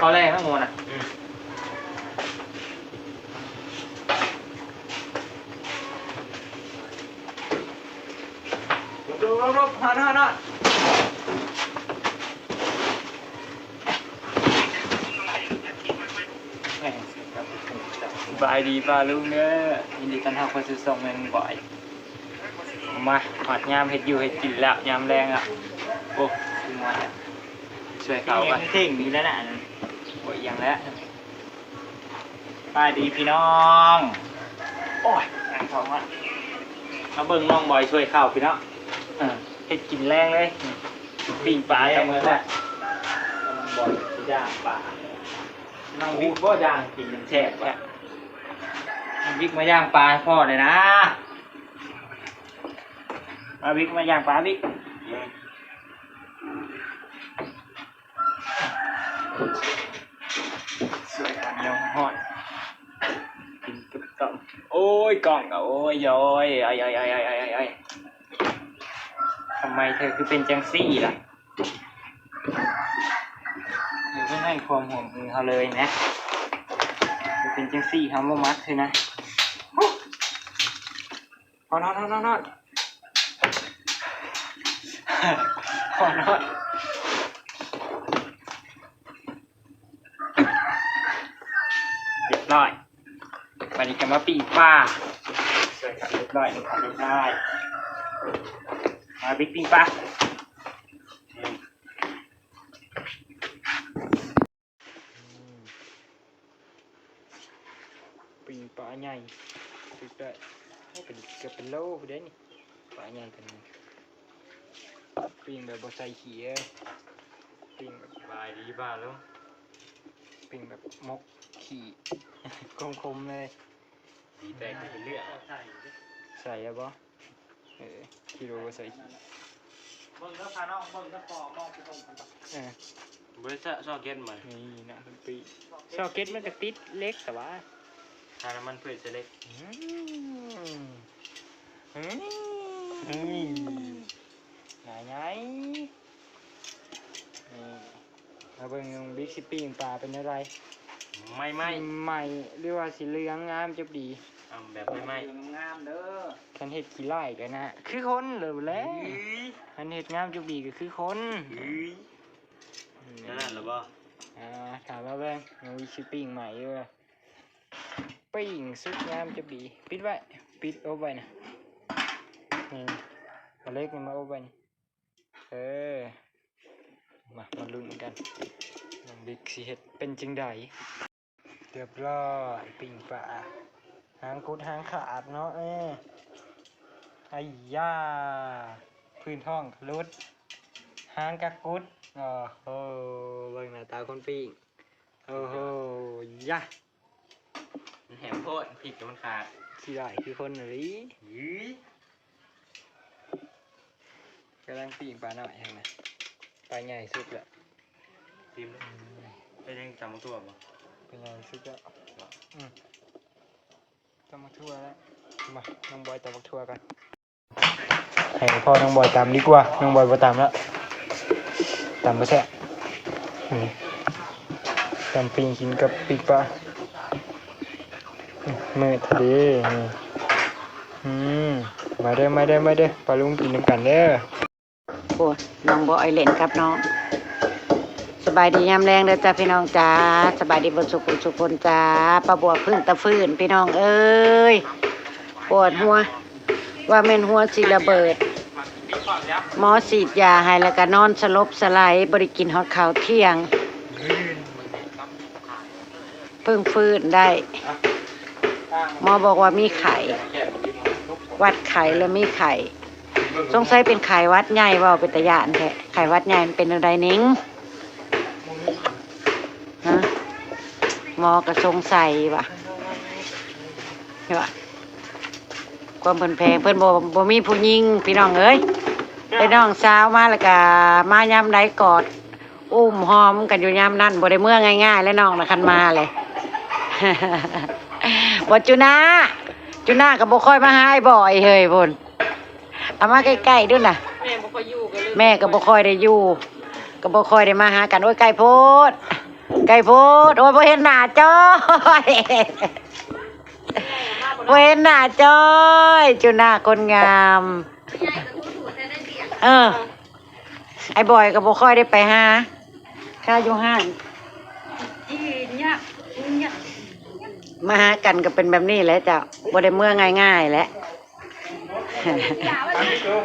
เขาแรกข้างบนอ่ะรบฮอนบายดีป่าลุงเด้อยินดีต้อนรับเข้าสู่ช่องแมงบ่อยมาหอดยามเห็ดอยู่เห็ดกินแล้วยามแรงอ่ะโอ้ยมวยช่วยเขากันเท่งดีแล้วนะโอ้ยยังแล้วบายดีพี่น้องโอ้ยอ่างทองอ่ะมาเบิ่งน้องบอยช่วยข้าวพี่น้องเห็ดกินแรงเลยปีปลาจังเลยแหละน้องบอยย่างปลาน้องบิ๊กบ่ย่างกินแซ่บแท้บิ๊กมาย่างปลาให้พ่อเลยนะมาบิ๊กมาย่างปลาบิ๊กสวยงามยองหอดกินกับกล่องโอ้ยกล่องอ่ะโอ้ยย้อยไอ้ทำไมเธอคือเป็นจังซี่ล่ะเธอไม่ให้ความห่วงมือเขาเลยนะเป็นจังซี่ทำว่ามัดเลยนะนอนพอนอนเรียบร้อยวันนี้จะมาปีป้าสวยกันเรียบร้อยเลยค่ะเรียบร้อยมาบิ๊กปีป้าปีปลาใหญ่สุดเลยเป็นเกือบเป็นโลไปได้นี่ปลาใหญ่กันปีแบบบอใส่ขี้ปีแบบบายดีบ้าแล้วปีแบบมกขี้คมเลยดีแตกเป็นเลือดใส่อะบ่กิโลใส่ขี้เบิ่งแล้วพาน้องเบิ่งแล้วพอมองไปตรงกันต่อบริษัทซอเก็ตมานี่นะเป็นปีซอเก็ตมันจะติดเล็กแต่ว่าทาน้ำมันเพื่อจะเล็กไงมาเบิ่งบิ๊กซิปิ้งปลาเป็นอะไรไม่เรียกว่าสีเหลืองงามจะดีแบบไม่งามเด้อคันเห็ดขี้ไล่กันนะคือคนเลยแล้วคันเห็ดงามจะดีก็คือคนนั่นหรือเปล่าถามมาเบิ่งบิ๊กซิปิ้งใหม่ด้วยปิ้งสุดงามจะดีปิดไว้ปิดเอาไว้นะมาเล็กนี่มาเอาไว้มาลุ้นกันน้องบิ๊กสิเฮ็ดเป็นจังไดเรียบร้อยปิ้งปลาหางกุดหางขาดเนาะไอ้ย่าพื้นท้องรุดหางกะกุดโอ้โหเบิ่งหน้าตาคนปิ้งโอ้โหย่ามันแหมโพดผิดกับมันขาดขี้ได้คือคนหรือกำลังปิ้งปลาหน่อยเห็นไหมปลาใหญ่สุดแล้วจิ้มไปยังจำตัวบ่เป็นใหญ่สุดแล้วจำมาทั่วแล้วมาน้องบอยจำมาทั่วกันให้พ่อน้องบอยตามดีกว่าน้องบอยมาตามแล้วตามมาแซ่ตามปิ้งกินกับปีกปลามือทะเลมาเด้อปลาลุงกินน้ำกันเด้อโอ้น้องบอยเล่นครับน้องสบายดียามแรงเด้อจ้าพี่น้องจ้าสบายดีบนสุขุนจ้าปลาบัวพึ่งตะฟื้นพี่น้องเอ้ยปวดหัวว่าเม่นหัวสิระเบิดหมอฉีดยาให้แล้วก็นอนสลบสลายบริกินฮอดข้าวเที่ยงเพิ่งฟื้นได้หมอบอกว่ามีไข่วัดไข่แล้วมีไข่สงสัยเป็นไข่วัดใหญ่ว่าเป็นตะยานแท้ไข่วัดใหญ่มันเป็นอะไรนิ้งฮะหมอก็สงสัยว่ะเห็นป่ะความเพิ่นแพงเพิ่นบ่มีผู้หญิงพี่น้องเอ้ยไปน้องสาวมาแล้วก็มายามใดกอดอุ้มหอมกันอยู่ยามนั้นบ่ได้เมื่อง่ายๆแล้วน้องน่ะคันมาเลยบ่จุน่าก็บ่ค่อยมาหาไอ้บ่อยเฮ้ยพุ่นเอามาใกล้ๆด้วยน่ะแม่ก็บ่ค่อยได้อยู่ก็บ่ค่อยได้มาหากันโอ้ยไกลโพด ไก่พูดโอ้ยบ่เห็นหน้าจ้อยบ่เห็นหน้าจ้อยจุน่าคนงามไอ้บอยก็บ่ค่อยได้ไปหาข้าอยู่ห้างมาหากันก็เป็นแบบนี้แหละเจ้าบ่ได้เมื่อง่ายๆแหละ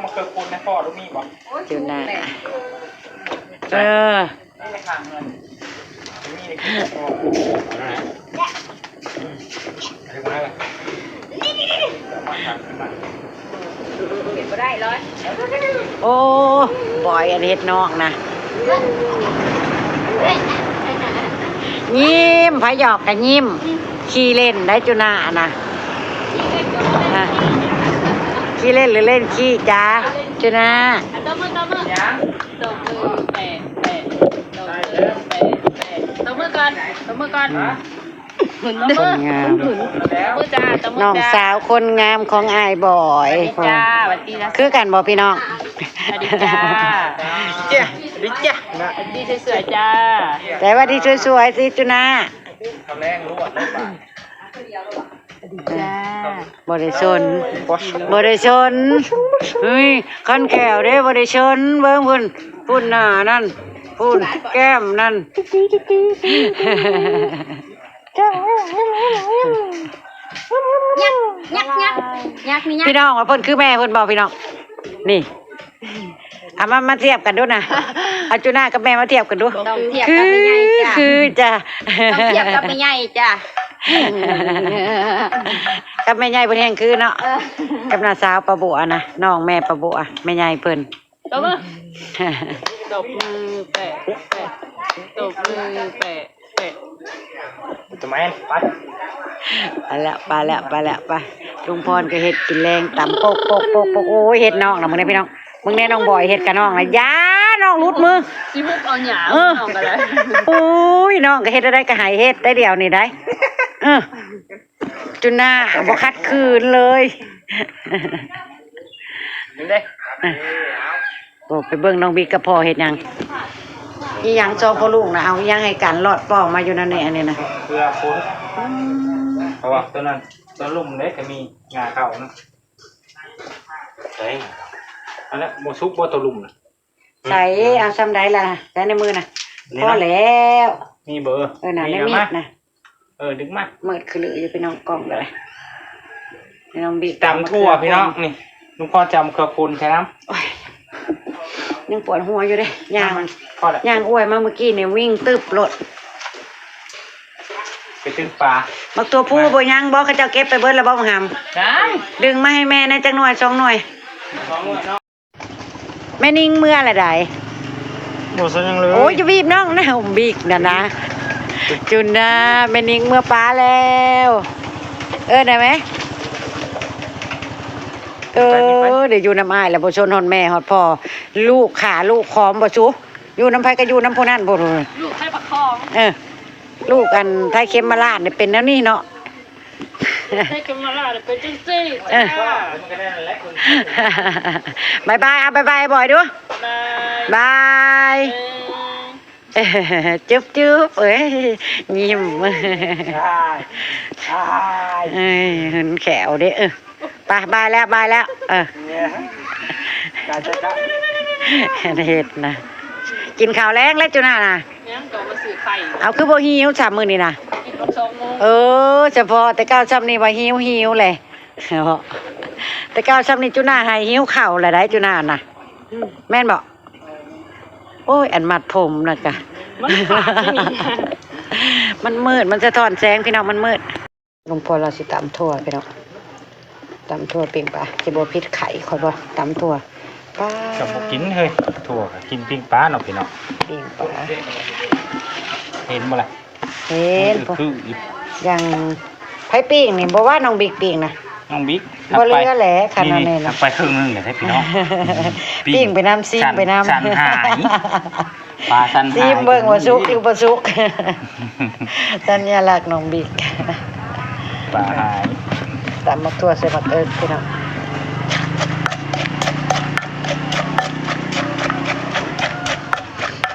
มาเกิดคุณนะพ่อลูกมีบ่จุน่าโอ้บอยอันเฮ็ดนอกนะยิ้มพะหยอกกันยิ้มขี้เล่นได้จุน่านะขี้เล่นหรือเล่นขี้จ้าจุน่าตบมือตบมือแปะตบมือก่อนตบมือก่อนคนงามน้องสาวคนงามของอายบอยจ้าสวัสดีนะคือกันบอกพี่น้องสวัสดีจ้าจ้าดิจ้าดีสวยๆจ้าแต่ว่าที่สวยๆสิจุน่าทำแรงรู้อ่ะได้ป่ะบริชนเฮ้ยคันแขวเด้บริชนเบิ้งพุ่นพุ่นหน้านั่นพุ่นแก้มนั่นยักพี่น้องว่าเพิ่นคือแม่เพิ่นบอกพี่น้องนี่เอามาเทียบกันดูนะอาจุน่ากับแม่มาเทียบกันดูต้องเทียบกับแม่ใหญ่จ้ะคือจ้ะต้องเทียบกับแม่ใหญ่จ้ะกับแม่ใหญ่เพิ่นแห่งคือเนาะกับน้าสาวปะบัวนะน้องแม่ปะบัวแม่ใหญ่เพิ่นตบมือแปะตบมือแปะจะไหมไปไปลุงพรก็เฮ็ดกินแรงตำโปกโอ้ยเฮ็ดน้องนะมึงเนี่ยพี่น้องมึงเนี่ยน้องบอยเฮ็ดกับน้องนะยาน้องรุดมือชิมุกเอาหยาน้องกันเลยโอ้ยน้องก็เฮ็ดได้ก็หายเฮ็ดได้เดียวนี่ได้จุน่าบ่คัดคืนเลยบอกไปเบิ่งน้องบิ๊กกับพ่อเฮ็ดหยังอีหยังจองพ่อลูกนะเอาอีหยังให้กันรอดป้อมาอยู่นั่นนี่อันนี้นะเพื่อพ้นเพราะว่าตัวนั้นตัวลุ่มเล็กก็มีงาเข่านะใช่อันนั้นโมซุกโมตัวลุ่มนะใส่เอาซ้ำได้ละใส่ในมือนะพอแล้วมีเบอร์น่ะได้มีดนะดึงมามืดคือเหลืออยู่พี่น้องกล้องเลยพี่น้องบิ๊กจำทั่วพี่น้องนี่ลุงพ่อจำเครือคุณใช่ไหมยังปวดหัวอยู่เลยย่างอ้วยมาเมื่อกี้เนี่ยวิ่งตึบรถไปตึบปลาบักตัวผู้บ่ยังบ่เขาเจ้าเก็บไปเบิดแล้วบ่หำใช่ดึงมาให้แม่ในจังหน่วย2 หน่วยแม่นิ่งเมื่อไรได้หมดซะยังเลยโอ้ยจะบีบน้องนะผมบีบนะจุนนะแม่นิ่งเมื่อป้าแล้วได้ไหมเดี๋ยวอยู่น้ำอ้ายแล้วบ่ชนฮอดแม่ฮอดพ่อลูกขาลูกคอมบ่ชูอยู่น้ำไผก็อยู่น้ำผู้นั้นบ่รู้ลูกไทยปักคองลูกกันไทยเข็มมาลาดเนี่ยเป็นแล้วนี่เนาะไทยเข็มมาลาดเป็นจังซี่บายบายบ่อยดูบายจุ๊บเอ้ยยิ้มเห็นแขวเด้ไปบายแล้วเห็ดนะกินข้าวแรงแล้วจุน่านะเอาคือบ่หิว3 มื้อนี่นะเฉพาะแต่9 ซ้ำนี่ว่าหิวเลยแต่9 ซ้ำนี่จุน่าให้หิวข้าวแหละได้จุน่านะแม่นบอกโอ้ยอันมัดผมนะกะมันมืดมันสะท้อนแสงพี่น้องมันมืดลุงพลเราสิตำทั่วพี่น้องตำทั่วปิ้งปลาจะบ่พิษไข่คอยบ่ตำทั่วปลาจะบ่กินเฮ้ยทั่วกินปิ้งปลาเนาะพี่น้องปิ้งปลาเห็นบ่ล่ะเห็นคือยังไผปิ้งนี่บ่ว่าน้องบิ๊กปิ้งนะน้องบิ๊กบ่เหลือแหละขนาดนี้นะไปครึ่งนึงเลยให้พี่น้องปิ้งไปน้ำซีไปน้ำสันหายปลาสันหายซีเบิ่งว่าสุกอยู่บ่สุกสัญลักษณ์น้องบิ๊กปลาหายตำมักทั่วใส่มักพี่น้อง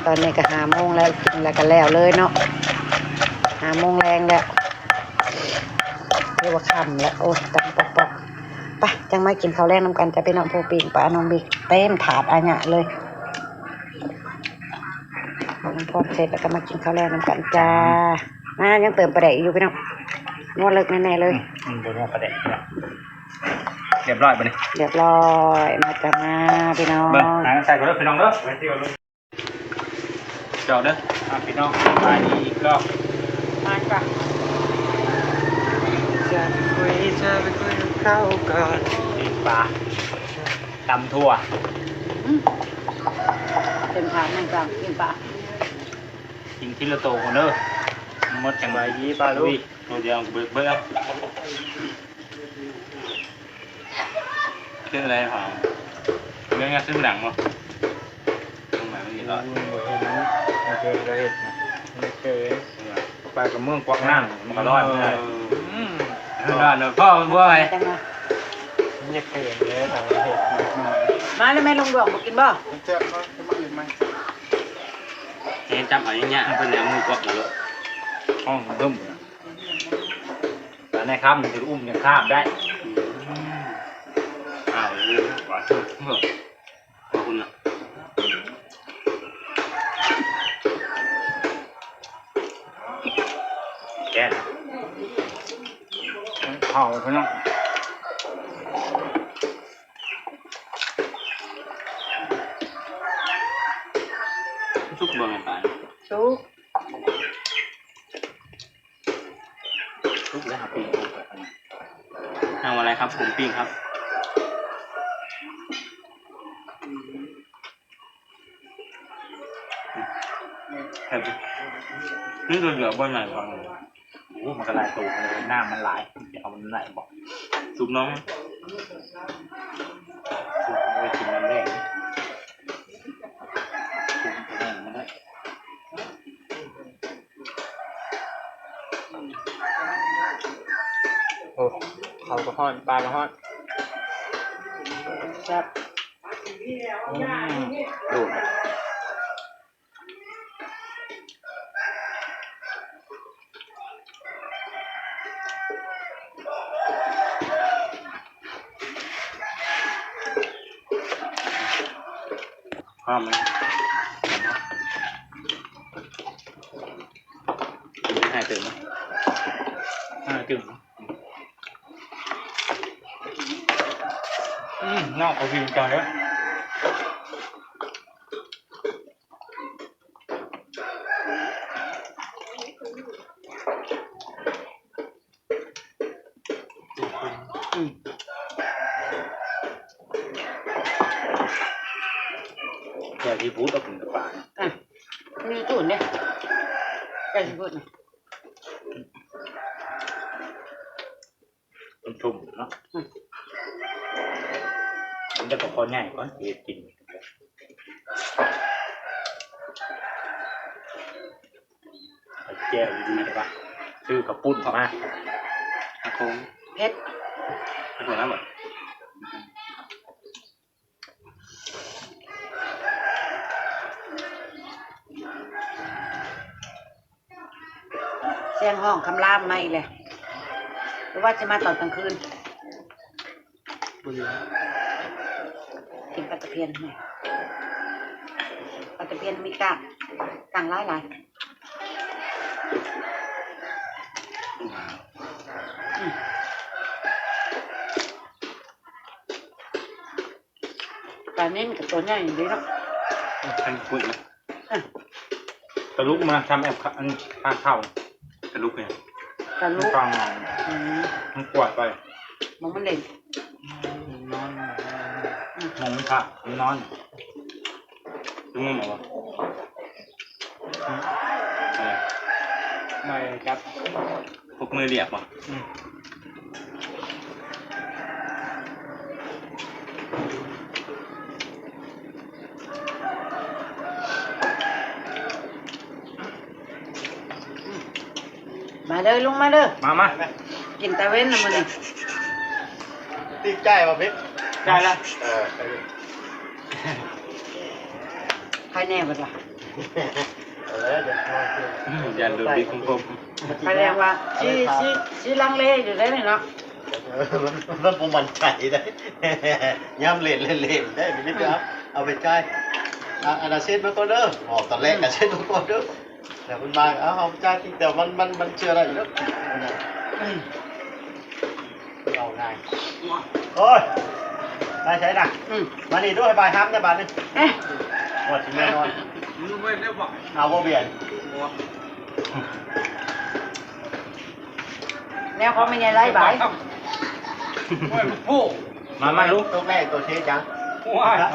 ตอนนี้ก็5 โมงแล้วกินแล้วก็แล้วเลยเนาะ5 โมงแรงแล้วเรียกว่าค่ำแล้วโอ้ยตังปอกไปจังมากินข้าวแรงน้ำกันจะไปน้องโพปิงปลาน้องบิ๊กเต็มถาดอาญะเลยพอเสร็จแล้วก็มากินข้าวแรงน้ำกันจ้ายังเติมประเดะอยู่พี่น้องนวดเลิกแน่ๆเลยบนหัวประเด็นเรียบร้อยปะเนี่ยเรียบร้อยมาจ้ามาพี่น้องใส่ก่อนเด้อพี่น้องเด้อไว้ที่ก่อนเจ้าเด้อพี่น้องไปอีกรอบมาจ้ะจะคุยไปคุยเข้าก่อนกินปลาตำทั่วเต็มถาดนั่งกลางกินปลากินที่ละโตคนเด้อมดจังไรยี่ปลาลูกตัวเดียวเบิกขึ้นอะไรหรอเรื่องงานซื้อหนังมั้งตรงไหนไม่มีหรอไม่เคยเลยไม่เคยไปกับเมืองกวักนั่งมันก็ร้อนเลยร้อนเลยพ่อมันว่าไงไม่เคยเลยแต่ว่าเห็ดมาแล้วแม่ลงดวงมากินบ่เจ็บมั้ยมาอีกไหมเห็นจำเอาอย่างเงี้ยเป็นแนวมือกวักอยู่ห้องเพิ่มแต่ในค่ำมันจะอุ้มยังข้ามได้หวานขอบคุณนะแก่เผาไปเนาะชุกเบอร์ไงไปชุกแล้วครับปิ้งทำอะไรครับผมปิ้งครับนี่เหลือบนไหนบ้างโอ้มันกระไรตูเลยหน้ามันหลายจะเอามันไหนบอกซุปน้องซุปไปกินมันแดงซุปแดงมันได้โอ้เขากระห้อนปลากระห้อนแซ่บดูห้ามไหมให้ตื่นไหมให้ตื่นนอกเอาวิวจังเลยแค่ที่พูดเอาเป็นปลามีจุดเนี่ยแกที่พูดเนี่ยมันชุ่มเนาะมันจะตกคอง่ายก่อนเดี๋ยวกินแก้วดีๆใช่ปะชื่อกระปุ้นมากครับผมเพชรเหมือนน้ำหมดเสียงห้องคำรามไม่เลยหรือว่าจะมาตอนกลางคืนกินปลาตะเพียนไหมปลาตะเพียนมีกางหลายปลาเน้นกับตัวใหญ่อย่างนี้เนาะทันคุยนะตะลุกมาทำแอบอันทานข้าวตะลุกเนี่ยตะลุกฟังมันกวาดไปมันเด่นนอนมองไม่ค่ะนอนดูมันบอกว่าไม่ครับพวกมือเรียบป่ะมาเด้อลุงมาเด้อมากินตะเว้นนะมึงนี่ตีใจป่ะพี่ใจละใครแน่บ่ล่ะ อย่าดูดิคุณผม แสดงว่าชีลังเลอยู่ได้เนาะ มันผมมันใจได้ย่ำเล่นได้ไม่ได้ครับเอาไปใกล้อันนั้นเส้นมันก็เด้อตอนแรกกับเส้นมันก็เด้อแต่มันมาเอาใจจริงแต่มันเชื่ออะไรอยู่แล้วเอาง่ายโอ้ยได้ใช้หนักมาดีด้วยบายครับในบ้านนึงหมดแน่นอนเอาบ่เบียน แนวเขาไม่ใช่ไรใบ มาลูก ตัวแรกตัวเชฟจัง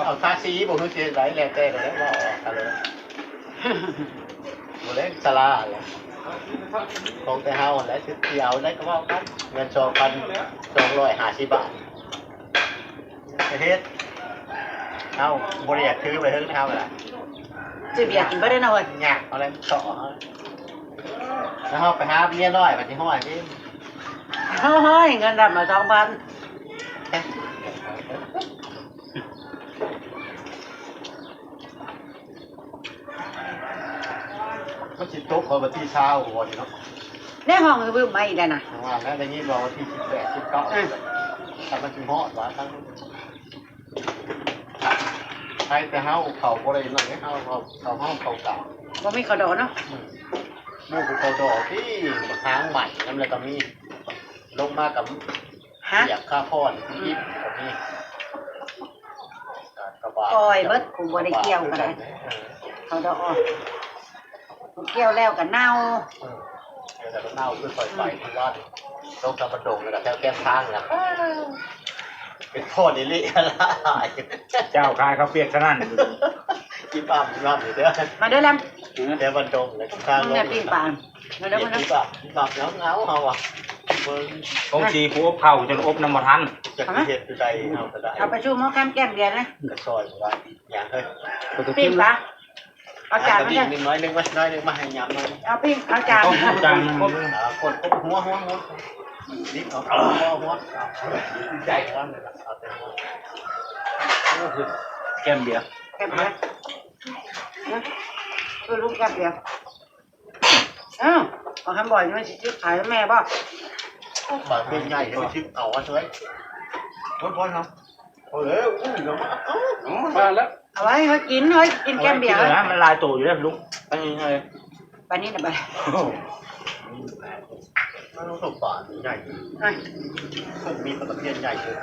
เอาซาซีบอกคือเชฟไรแรงแต่เลยว่าออกกันเลยโมเล็กสลาของแต่เฮาและชุดเที่ยวได้ก็ว่ากันเงิน2,250 บาทเฮ็ดเอาบริยากถือไปเฮิ่งเฮาล่ะ จะเบียดกินไม่ได้นะเว้ย ยากเอาอะไรต่อแล้วเฮาไปหาเมียน้อยไปที่ห้อยพี่ เฮ้ยเงินดับมา2,000 ก็สิตกเอาวันที่เช้าวันเนาะ ในห้องคือบึ้มมาอีกแล้วนะ ว่าแล้วได้ยินว่าวันที่18 19ถ้ามันสิฮอดว่าทั้งใครแต่เฮาเขาบ่ได้นั่นเฮาเขาเก่า บ่มีขดอเนาะ หมู่เขาดอกที่ทางใหม่นำแล้วก็มีลงมากับ ฮะ เสียบค่าพรที่ก็มีกระบะ ปล่อยเบิดกูบ่ได้เกี่ยวกันเลยขดอกูเกี่ยวแล้วกันเน่า เดี๋ยวแต่ก็เน่าคือปล่อยไปที่ว่าลงตะบันดงแล้วก็แถวแก้มทางนะเป็นโทษนี่เละอะไร เจ้าคายเขาเปียกขนาด กินปลาอยู่เด้อ มาเด้อแลม เดี๋ยวบันดงเลยข้าง มึง ลง เนี่ยปิ้งปลามาเด้อมาเด้อ กินปลาเงาเฮาอ่ะเบิ่ง ของชีผู้อบเข่าจนอบน้ำมันทัน จะเฮ็ดอยู่ใดเฮาก็ได้ เอาไปชูหม้อข้ามแก้มเบียร์นะ กระซอยว่าอย่างเฮ้ย ปิ้งปลาเอาจานมา นิ เด้อ ดนึงน้อยนึงมาให้ยำหน่อย เอาปิ้งเอาจาน ต้องพูดจัง กดหัวนิดเอาหัวใจร้อนเลยเอาแต่หัว แก้มเบียร์ แก้มเบียร์ช่วยลูกแก้มเบียร์อ้าวเอาทำบ่อยมันสิขายแม่บ่ บาดเป็นใหญ่เลยชิบเอาว่าช่วยพ่อครับโอ้ยอุ้ยเดี๋ยวมา แล้ว เอาไว้ให้กินแก้มเบียร์ นะมันลายตัวอยู่แล้วลุงอันนี้เลย ปานนี้น่ะบ่ ไม่ต้องสบปากใหญ่ผมมีตะเพียนใหญ่เลย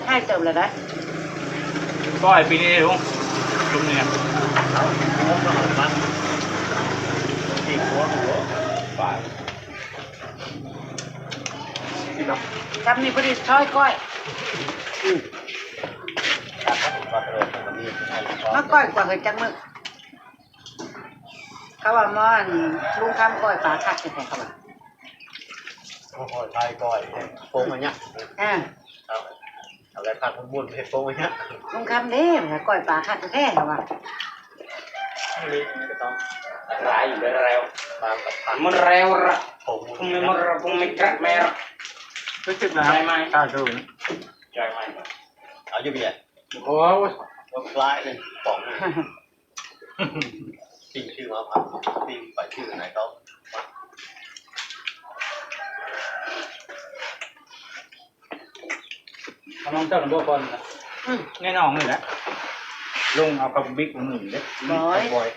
ให้เติมเลยนะ ก็ไอปีนี้ลุงเนี่ย หัวก็หันมันอีกหัวปาก จำนี่พอดีช้อยก้อย ตัดเลยมันมีใช่ มาก้อยกว่าเกิดจังมึกเขาว่าม่อนลุงคำก้อยปลาคัดแท้ๆเขาว่า โอ้ยไทยก้อยโป่งอันเนี้ย อ่า เอาอะไรผัดมุนๆให้โป่งอันเนี้ย ลุงคำเด้ก้อยปลาคัดแท้ๆเขาว่า นี่ก็ต้อง ลายอยู่แล้ว ตามกับผัด มันเร็วละ ผม คงไม่กระแม่หรอกรู้สึกนะไม่ตาดูใจไม่ เอาอยู่เบียร์ โอ้ย ก็คล้ายเลยป่องปิ้งชื่อมาผัดปิ้งไปชื่อไหนเขา กำลังเจ้าหนุ่มบอลนะแน่นอนเลยนะลงเอากับบิ๊กหนึ่งเด็กบอย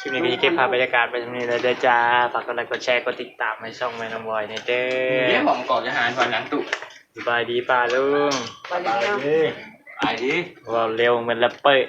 คลิปนี้ก็จะเก็บภาพบรรยากาศไปตรงนี้เลยเด้อจ้าฝากกดไลค์กดแชร์กดติดตามให้ช่องแม่น้ำบอยเนี่ยเด้อ เนี่ยผมก่อนจะหาตอนหลังตุ สบายดีป่าลุง วันนี้เนาะ ไอ้ดิ ว่าเร็วเหมือนแรปเปอร์